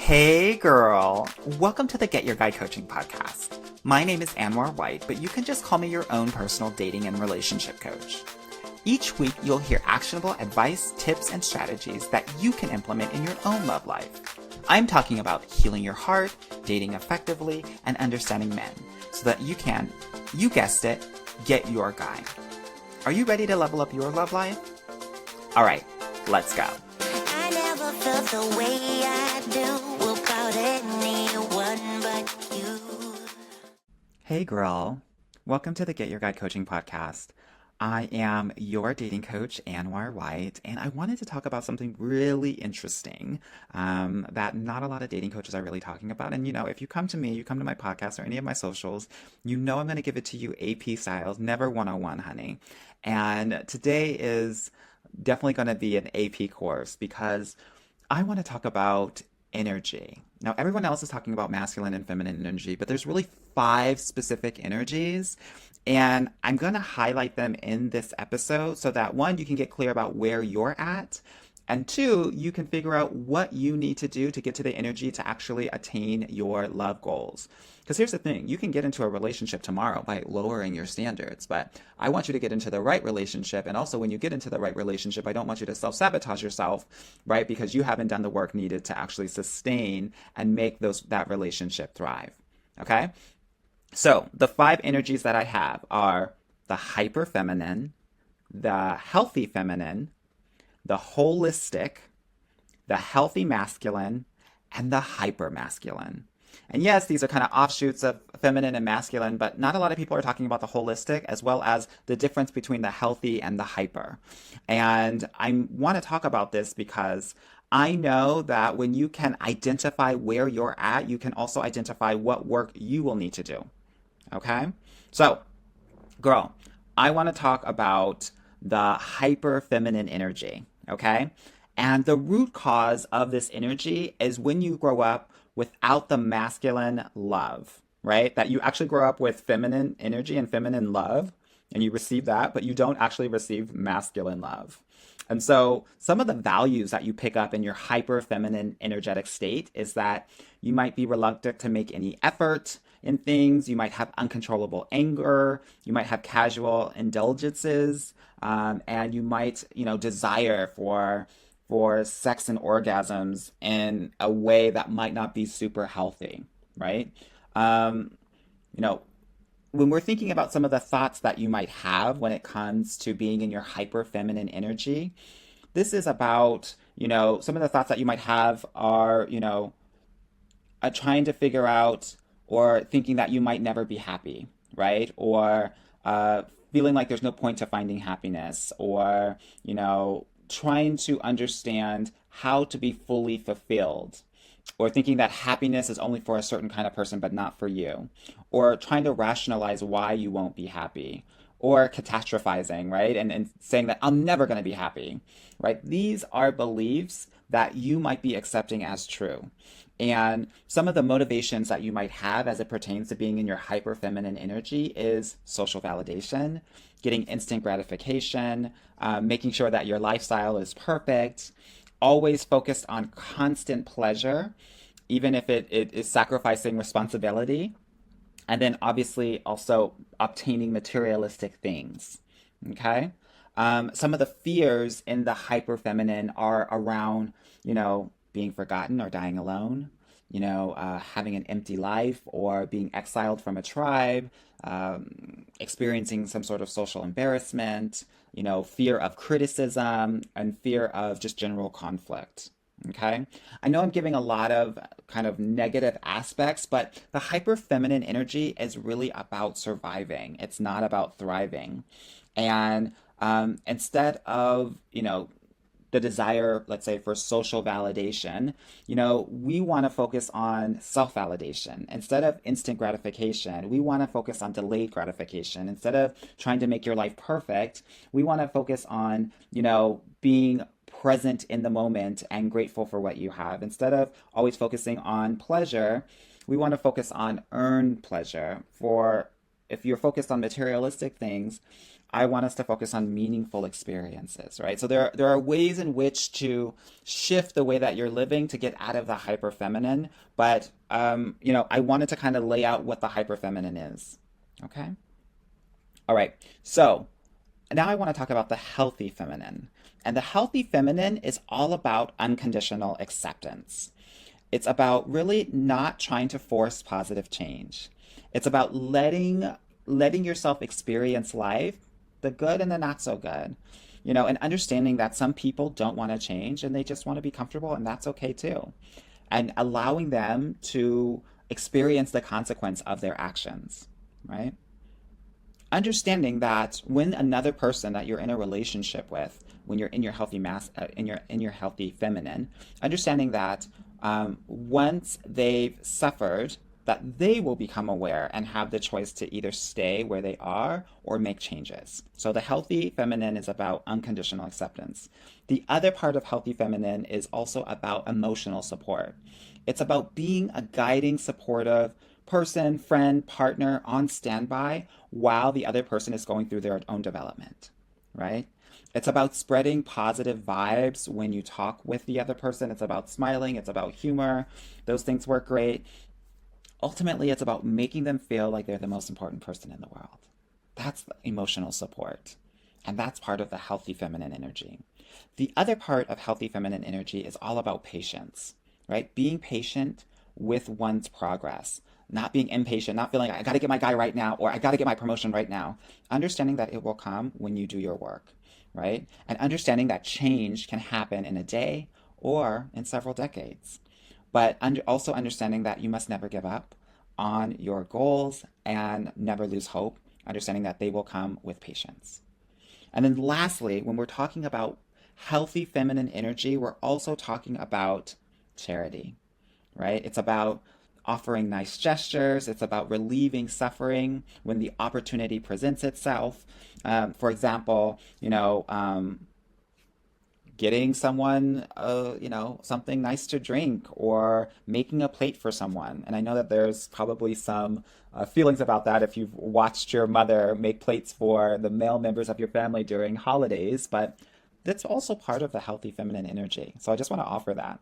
Hey girl, welcome to the Get Your Guide Coaching podcast. My name is Anwar White, but you can just call me your own personal dating and relationship coach. Each week, you'll hear actionable advice, tips, and strategies that you can implement in your own love life. I'm talking about healing your heart, dating effectively, and understanding men so that you can, you guessed it, get your guy. Are you ready to level up your love life? All right, let's go. I never felt the way I do about anyone but you. Hey girl, welcome to the Get Your Guide Coaching podcast. I am your dating coach, Anwar White, and I wanted to talk about something really interesting that not a lot of dating coaches are really talking about. And if you come to me, you come to my podcast or any of my socials, you know I'm going to give it to you AP styles, never 101, honey. And today is definitely going to be an AP course because I want to talk about energy. Now, everyone else is talking about masculine and feminine energy, but there's really 5 specific energies, and I'm going to highlight them in this episode so that 1, you can get clear about where you're at, and 2, you can figure out what you need to do to get to the energy to actually attain your love goals. Because here's the thing, you can get into a relationship tomorrow by lowering your standards, but I want you to get into the right relationship. And also when you get into the right relationship, I don't want you to self-sabotage yourself, right? Because you haven't done the work needed to actually sustain and make that relationship thrive. Okay? So the 5 energies that I have are the hyper feminine, the healthy feminine, the holistic, the healthy masculine, and the hyper masculine. And yes, these are kind of offshoots of feminine and masculine, but not a lot of people are talking about the holistic as well as the difference between the healthy and the hyper. And I want to talk about this because I know that when you can identify where you're at, you can also identify what work you will need to do. Okay? So, girl, I want to talk about the hyper feminine energy. Okay? And the root cause of this energy is when you grow up without the masculine love, right? That you actually grow up with feminine energy and feminine love, and you receive that, but you don't actually receive masculine love. And so some of the values that you pick up in your hyper feminine energetic state is that you might be reluctant to make any effort in things. You might have uncontrollable anger. You might have casual indulgences, and you might, desire for sex and orgasms in a way that might not be super healthy, right? Um, you know, when we're thinking about some of the thoughts that you might have when it comes to being in your hyper feminine energy, this is about, some of the thoughts that you might have are, trying to figure out or thinking that you might never be happy, right? Or feeling like there's no point to finding happiness, or, trying to understand how to be fully fulfilled, or thinking that happiness is only for a certain kind of person but not for you, or trying to rationalize why you won't be happy, or catastrophizing, right? And saying that I'm never going to be happy, right? These are beliefs that you might be accepting as true. And some of the motivations that you might have as it pertains to being in your hyper feminine energy is social validation, getting instant gratification, making sure that your lifestyle is perfect, always focused on constant pleasure, even if it is sacrificing responsibility, and then obviously also obtaining materialistic things. Okay? Some of the fears in the hyper feminine are around, being forgotten or dying alone, having an empty life or being exiled from a tribe, experiencing some sort of social embarrassment, fear of criticism, and fear of just general conflict. Okay. I know I'm giving a lot of kind of negative aspects, but the hyper feminine energy is really about surviving. It's not about thriving. And instead of, the desire, let's say, for social validation, we want to focus on self-validation. Instead of instant gratification, we want to focus on delayed gratification. Instead of trying to make your life perfect, we want to focus on, being present in the moment and grateful for what you have. Instead of always focusing on pleasure, we want to focus on earned pleasure. For if you're focused on materialistic things, I want us to focus on meaningful experiences, right? So there are ways in which to shift the way that you're living to get out of the hyper feminine, but I wanted to kind of lay out what the hyper feminine is. Okay? All right. So, now I want to talk about the healthy feminine. And the healthy feminine is all about unconditional acceptance. It's about really not trying to force positive change. It's about letting yourself experience life, the good and the not so good. And understanding that some people don't want to change and they just want to be comfortable, and that's okay too. And allowing them to experience the consequence of their actions, right? Understanding that when another person that you're in a relationship with, when you're in your healthy in your healthy feminine, understanding that once they've suffered, that they will become aware and have the choice to either stay where they are or make changes. So the healthy feminine is about unconditional acceptance. The other part of healthy feminine is also about emotional support. It's about being a guiding, supportive person, friend, partner on standby while the other person is going through their own development, right? It's about spreading positive vibes when you talk with the other person. It's about smiling, it's about humor. Those things work great. Ultimately, it's about making them feel like they're the most important person in the world. That's the emotional support. And that's part of the healthy feminine energy. The other part of healthy feminine energy is all about patience, right? Being patient with one's progress, not being impatient, not feeling like I got to get my guy right now or I got to get my promotion right now. Understanding that it will come when you do your work, right? And understanding that change can happen in a day or in several decades. But also understanding that you must never give up on your goals and never lose hope, understanding that they will come with patience. And then lastly, when we're talking about healthy feminine energy, we're also talking about charity, right? It's about offering nice gestures. It's about relieving suffering when the opportunity presents itself. For example, getting someone, something nice to drink or making a plate for someone. And I know that there's probably some feelings about that if you've watched your mother make plates for the male members of your family during holidays, but that's also part of the healthy feminine energy. So I just want to offer that.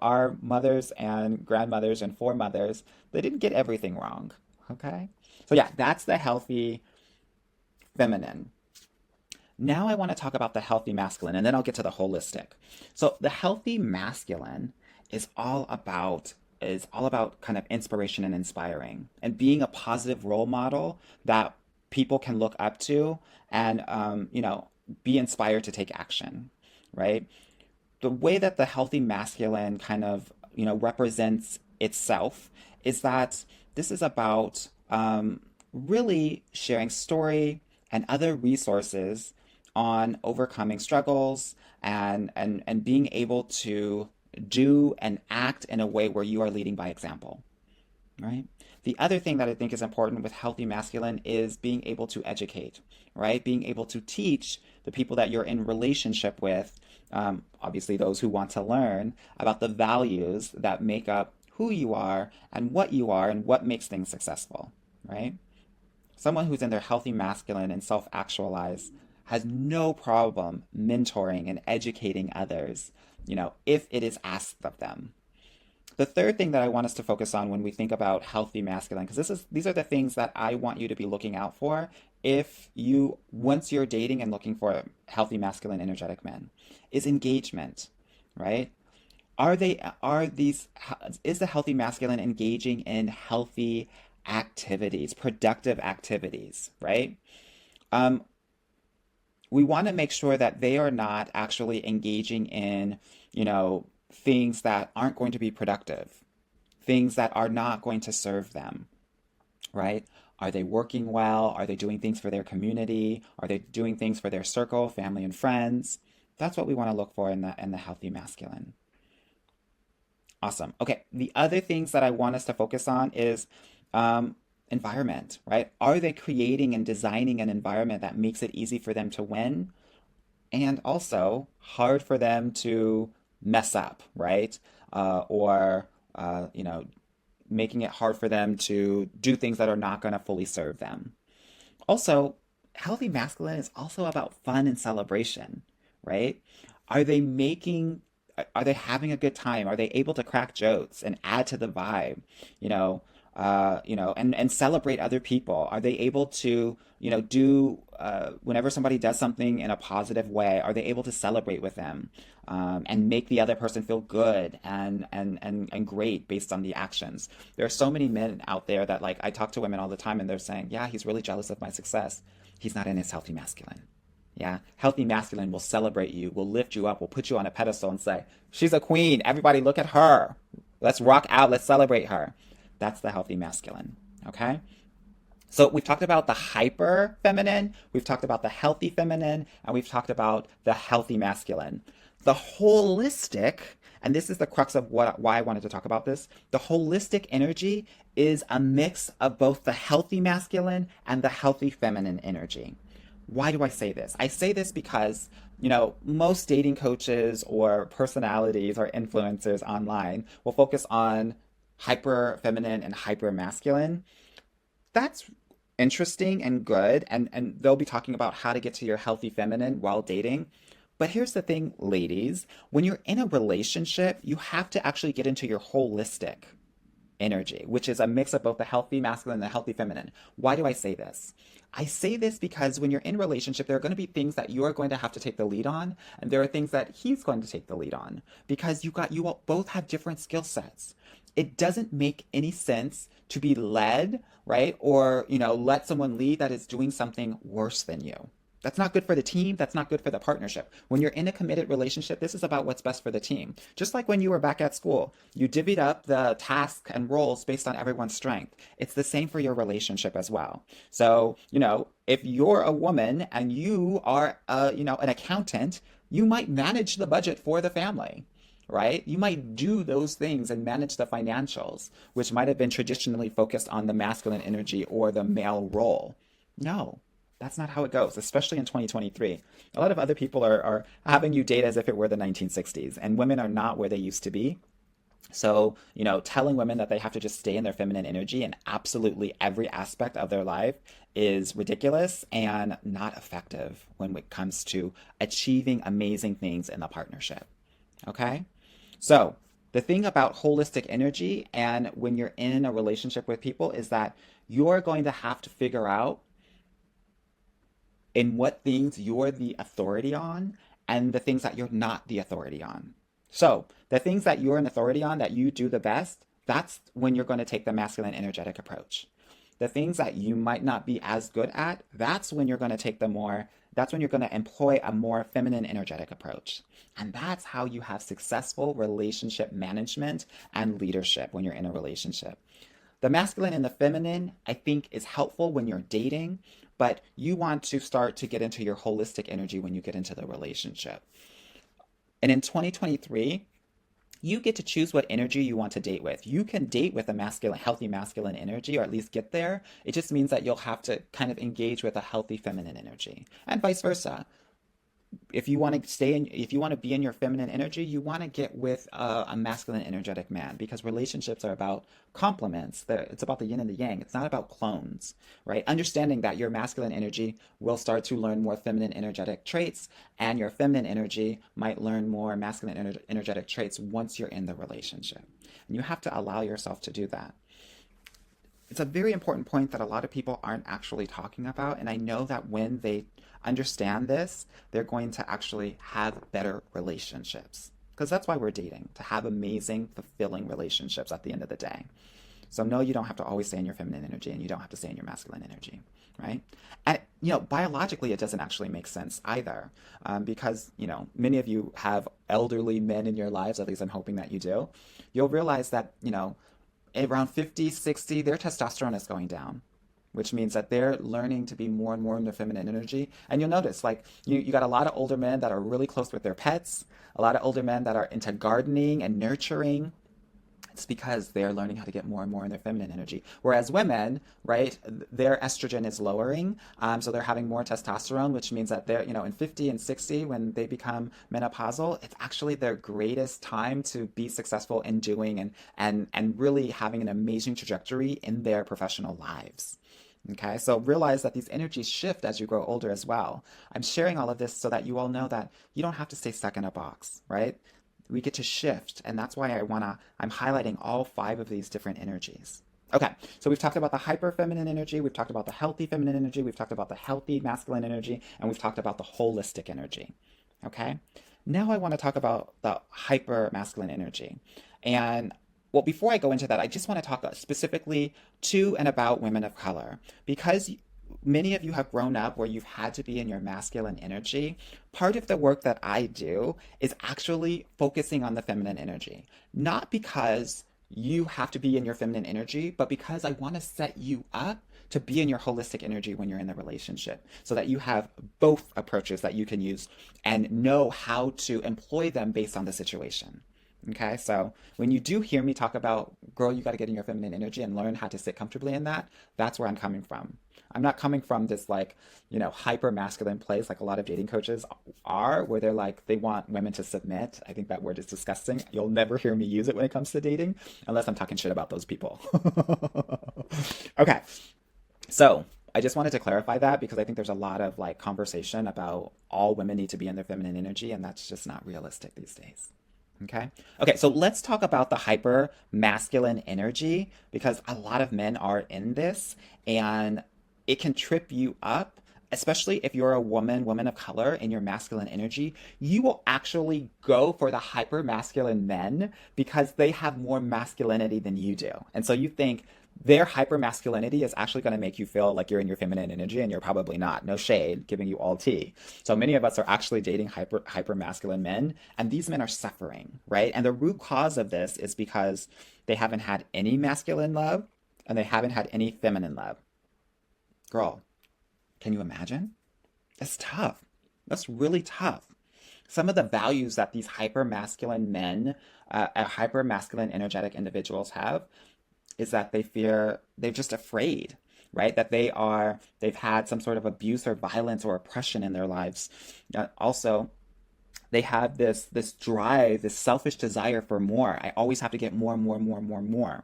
Our mothers and grandmothers and foremothers, they didn't get everything wrong. Okay? So yeah, that's the healthy feminine. Now I want to talk about the healthy masculine, and then I'll get to the holistic. So the healthy masculine is all about kind of inspiration and inspiring, and being a positive role model that people can look up to, and be inspired to take action, right? The way that the healthy masculine kind of represents itself is that this is about really sharing story and other resources on overcoming struggles and being able to do and act in a way where you are leading by example, right? The other thing that I think is important with healthy masculine is being able to educate, right? Being able to teach the people that you're in relationship with, obviously those who want to learn about the values that make up who you are and what makes things successful, right? Someone who's in their healthy masculine and self-actualized has no problem mentoring and educating others, if it is asked of them. The third thing that I want us to focus on when we think about healthy masculine, because these are the things that I want you to be looking out for once you're dating and looking for healthy masculine energetic men, is engagement, right? Is the healthy masculine engaging in healthy activities, productive activities, right? Um, we want to make sure that they are not actually engaging in, things that aren't going to be productive, things that are not going to serve them, right? Are they working well? Are they doing things for their community? Are they doing things for their circle, family, and friends? That's what we want to look for in the healthy masculine. Awesome. Okay. The other things that I want us to focus on is environment, right? Are they creating and designing an environment that makes it easy for them to win and also hard for them to mess up, right? Or, making it hard for them to do things that are not going to fully serve them. Also, healthy masculine is also about fun and celebration, right? Are they making, are they having a good time? Are they able to crack jokes and add to the vibe, you know, and celebrate other people? Are they able to, do, whenever somebody does something in a positive way, are they able to celebrate with them, and make the other person feel good and great based on the actions? There are so many men out there that, like, I talk to women all the time and they're saying, yeah, he's really jealous of my success. He's not in his healthy masculine. Yeah. Healthy masculine will celebrate you, will lift you up, will put you on a pedestal and say, she's a queen. Everybody look at her. Let's rock out. Let's celebrate her. That's the healthy masculine. Okay. So we've talked about the hyper feminine, we've talked about the healthy feminine, and we've talked about the healthy masculine. The holistic, and this is the crux of why I wanted to talk about this, the holistic energy is a mix of both the healthy masculine and the healthy feminine energy. Why do I say this? I say this because, most dating coaches or personalities or influencers online will focus on hyper feminine and hyper masculine. That's interesting and good, and they'll be talking about how to get to your healthy feminine while dating. But here's the thing, ladies, when you're in a relationship, you have to actually get into your holistic energy, which is a mix of both the healthy masculine and the healthy feminine. Why do I say this? I say this because when you're in a relationship, there are going to be things that you're going to have to take the lead on, and there are things that he's going to take the lead on because you all both have different skill sets. It doesn't make any sense to be led, right? Or, let someone lead that is doing something worse than you. That's not good for the team. That's not good for the partnership. When you're in a committed relationship, this is about what's best for the team. Just like when you were back at school, you divvied up the tasks and roles based on everyone's strength. It's the same for your relationship as well. So, if you're a woman and you are, an accountant, you might manage the budget for the family, right? You might do those things and manage the financials, which might have been traditionally focused on the masculine energy or the male role. No, that's not how it goes, especially in 2023. A lot of other people are having you date as if it were the 1960s, and women are not where they used to be. So, telling women that they have to just stay in their feminine energy in absolutely every aspect of their life is ridiculous and not effective when it comes to achieving amazing things in the partnership. Okay? So, the thing about holistic energy and when you're in a relationship with people is that you're going to have to figure out in what things you're the authority on and the things that you're not the authority on. So, the things that you're an authority on, that you do the best, that's when you're going to take the masculine energetic approach. The things that you might not be as good at, that's when you're going to take that's when you're going to employ a more feminine energetic approach. And that's how you have successful relationship management and leadership when you're in a relationship. The masculine and the feminine, I think, is helpful when you're dating, but you want to start to get into your holistic energy when you get into the relationship. And in 2023, you get to choose what energy you want to date with. You can date with a masculine, healthy masculine energy, or at least get there. It just means that you'll have to kind of engage with a healthy feminine energy, and vice versa. If you want to be in your feminine energy, you want to get with a masculine energetic man, because relationships are about complements. It's about the yin and the yang. It's not about clones, right? Understanding that your masculine energy will start to learn more feminine energetic traits, and your feminine energy might learn more masculine energetic traits once you're in the relationship. And you have to allow yourself to do that. It's a very important point that a lot of people aren't actually talking about. And I know that when they understand this, they're going to actually have better relationships. Because that's why we're dating, to have amazing, fulfilling relationships at the end of the day. So no, you don't have to always stay in your feminine energy, and you don't have to stay in your masculine energy, right? And, biologically, it doesn't actually make sense either, because, many of you have elderly men in your lives, at least I'm hoping that you do. You'll realize that, around 50, 60, their testosterone is going down, which means that they're learning to be more and more in their feminine energy. And you'll notice, like, you got a lot of older men that are really close with their pets, a lot of older men that are into gardening and nurturing. It's because they're learning how to get more and more in their feminine energy. Whereas women, right, their estrogen is lowering, so they're having more testosterone, which means that they're, in 50 and 60, when they become menopausal, it's actually their greatest time to be successful in doing and really having an amazing trajectory in their professional lives. Okay, so realize that these energies shift as you grow older as well. I'm sharing all of this so that you all know that you don't have to stay stuck in a box, right? We get to shift, and that's why I'm highlighting all five of these different energies. Okay, so we've talked about the hyper feminine energy, we've talked about the healthy feminine energy, we've talked about the healthy masculine energy, and we've talked about the holistic energy. Okay, now I want to talk about the hyper masculine energy. And well, before I go into that, I just want to talk specifically to and about women of color because many of you have grown up where you've had to be in your masculine energy. Part of the work that I do is actually focusing on the feminine energy, not because you have to be in your feminine energy, but because I want to set you up to be in your holistic energy when you're in the relationship so that you have both approaches that you can use and know how to employ them based on the situation. Okay, so when you do hear me talk about, girl, you got to get in your feminine energy and learn how to sit comfortably in that, that's where I'm coming from. I'm not coming from this like, hyper masculine place like a lot of dating coaches are, where they're like, they want women to submit. I think that word is disgusting. You'll never hear me use it when it comes to dating, unless I'm talking shit about those people. Okay, so I just wanted to clarify that because I think there's a lot of like conversation about all women need to be in their feminine energy, and that's just not realistic these days. Okay. Okay. So let's talk about the hyper masculine energy because a lot of men are in this and it can trip you up, especially if you're a woman of color in your masculine energy. You will actually go for the hyper masculine men because they have more masculinity than you do. And so you think, their hyper masculinity is actually going to make you feel like you're in your feminine energy, and you're probably not. No shade, giving you all tea. So many of us are actually dating hyper masculine men, and these men are suffering, right? And the root cause of this is because they haven't had any masculine love and they haven't had any feminine love. Girl, can you imagine? That's tough. That's really tough. Some of the values that these hyper masculine men, hyper masculine energetic individuals have is that they're just afraid, right? That they've had some sort of abuse or violence or oppression in their lives. Also, they have this drive, this selfish desire for more. I always have to get more, more, more, more, more.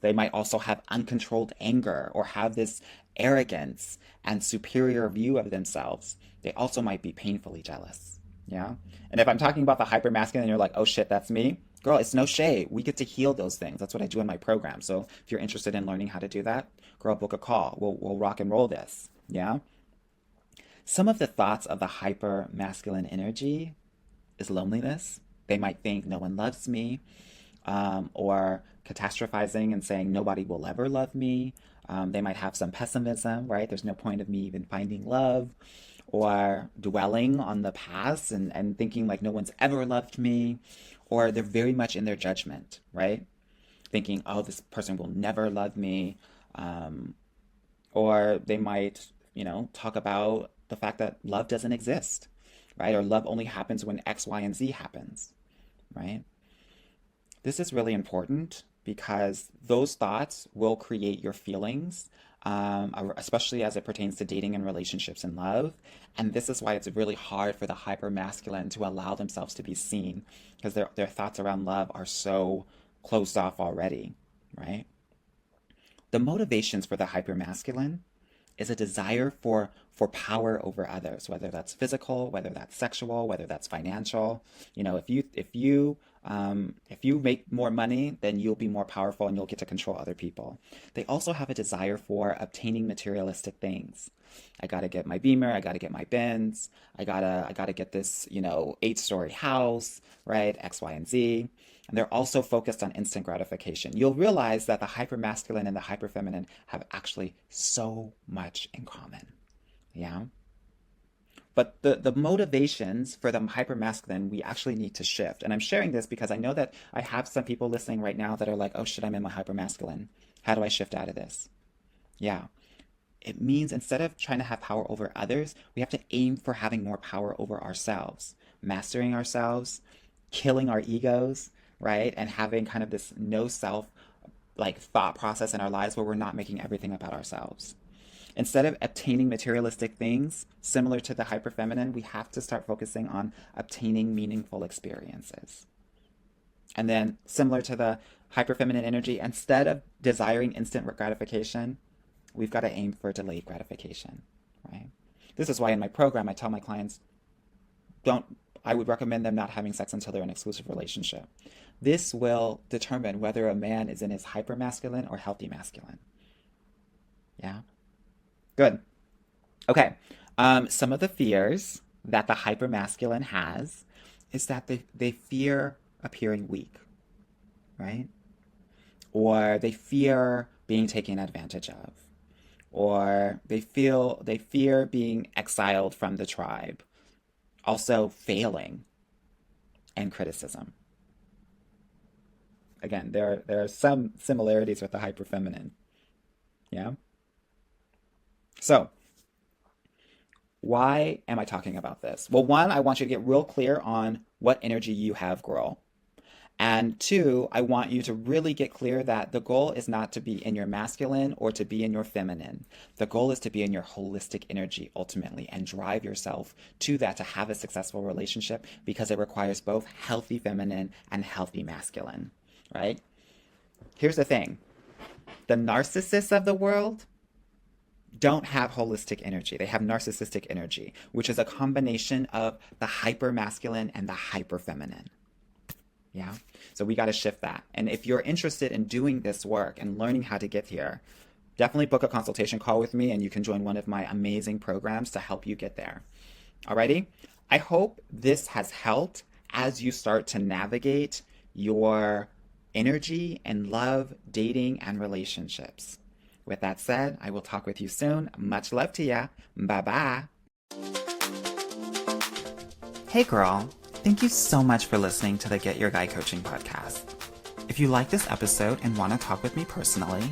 They might also have uncontrolled anger or have this arrogance and superior view of themselves. They also might be painfully jealous. Yeah. And if I'm talking about the hyper masculine and you're like, oh shit, that's me, girl, it's no shade. We get to heal those things. That's what I do in my program. So if you're interested in learning how to do that, girl, book a call. We'll rock and roll this. Yeah. Some of the thoughts of the hyper masculine energy is loneliness. They might think no one loves me, or catastrophizing and saying nobody will ever love me. They might have some pessimism, right? There's no point of me even finding love, or dwelling on the past and thinking like no one's ever loved me, or they're very much in their judgment, right? Thinking, oh, this person will never love me. Um, or they might, talk about the fact that love doesn't exist, right? Or love only happens when X, Y, and Z happens, right? This is really important because those thoughts will create your feelings, especially as it pertains to dating and relationships and love. And this is why it's really hard for the hyper masculine to allow themselves to be seen because their thoughts around love are so closed off already, right? The motivations for the hyper masculine is a desire for power over others, whether that's physical, whether that's sexual, whether that's financial. If you make more money, then you'll be more powerful and you'll get to control other people. They also have a desire for obtaining materialistic things. I gotta get my Beamer, I gotta get my Benz, I gotta get this, 8-story house, right? X, Y, and Z. And they're also focused on instant gratification. You'll realize that the hypermasculine and the hyperfeminine have actually so much in common. Yeah. But the motivations for the hypermasculine, we actually need to shift. And I'm sharing this because I know that I have some people listening right now that are like, oh shit, I'm in my hypermasculine. How do I shift out of this? Yeah. It means instead of trying to have power over others, we have to aim for having more power over ourselves, mastering ourselves, killing our egos, right? And having kind of this no self like thought process in our lives where we're not making everything about ourselves. Instead of obtaining materialistic things, similar to the hyperfeminine, we have to start focusing on obtaining meaningful experiences. And then, similar to the hyperfeminine energy, instead of desiring instant gratification, we've got to aim for delayed gratification, right? This is why in my program, I tell my clients, I would recommend them not having sex until they're in an exclusive relationship. This will determine whether a man is in his hypermasculine or healthy masculine. Yeah? Good. Okay. Some of the fears that the hypermasculine has is that they fear appearing weak, right? Or they fear being taken advantage of. Or they fear being exiled from the tribe. Also failing and criticism. Again, there are some similarities with the hyperfeminine. Yeah? So, why am I talking about this? Well, one, I want you to get real clear on what energy you have, girl. And two, I want you to really get clear that the goal is not to be in your masculine or to be in your feminine. The goal is to be in your holistic energy ultimately and drive yourself to that to have a successful relationship because it requires both healthy feminine and healthy masculine, right? Here's the thing. The narcissists of the world don't have holistic energy. They have narcissistic energy, which is a combination of the hyper masculine and the hyper feminine. Yeah. So we got to shift that. And if you're interested in doing this work and learning how to get here, definitely book a consultation call with me and you can join one of my amazing programs to help you get there. Alrighty. I hope this has helped as you start to navigate your energy and love, dating, and relationships. With that said, I will talk with you soon. Much love to ya. Bye-bye. Hey girl, thank you so much for listening to the Get Your Guy Coaching podcast. If you like this episode and want to talk with me personally,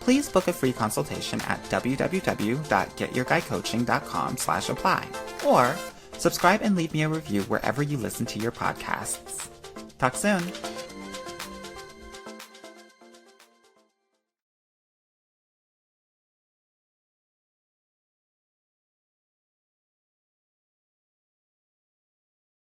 please book a free consultation at www.getyourguycoaching.com/apply or subscribe and leave me a review wherever you listen to your podcasts. Talk soon.